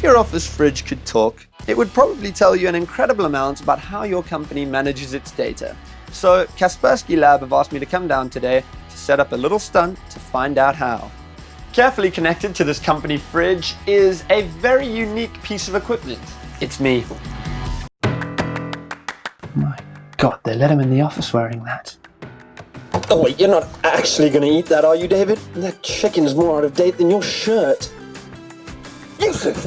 your office fridge could talk, it would probably tell you an incredible amount about how your company manages its data. So Kaspersky Lab have asked me to come down today to set up a little stunt to find out how. Carefully connected to this company fridge is a very unique piece of equipment. It's me. My God, they let him in the office wearing that. Oh wait, you're not actually gonna eat that, are you, David? That chicken's more out of date than your shirt. Yusuf!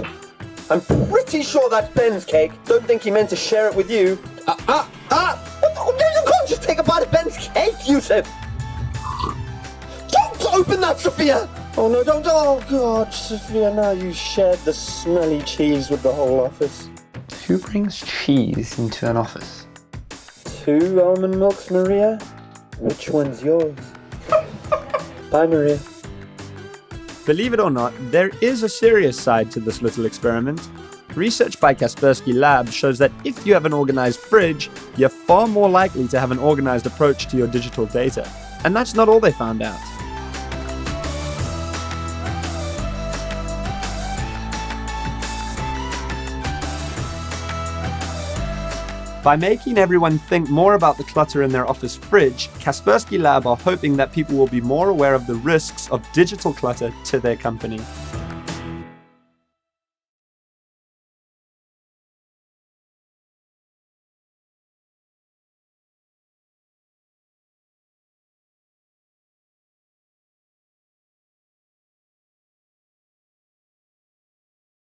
I'm pretty sure that's Ben's cake. Don't think he meant to share it with you. What you can't just take a bite of Ben's cake, Yusuf! Don't open that, Sophia! Oh no, don't. Oh God, Sophia, now you shared the smelly cheese with the whole office. Who brings cheese into an office? 2 almond milks, Maria? Which one's yours? Bye, Maria. Believe it or not, there is a serious side to this little experiment. Research by Kaspersky Lab shows that if you have an organized fridge, you're far more likely to have an organized approach to your digital data. And that's not all they found out. By making everyone think more about the clutter in their office fridge, Kaspersky Lab are hoping that people will be more aware of the risks of digital clutter to their company.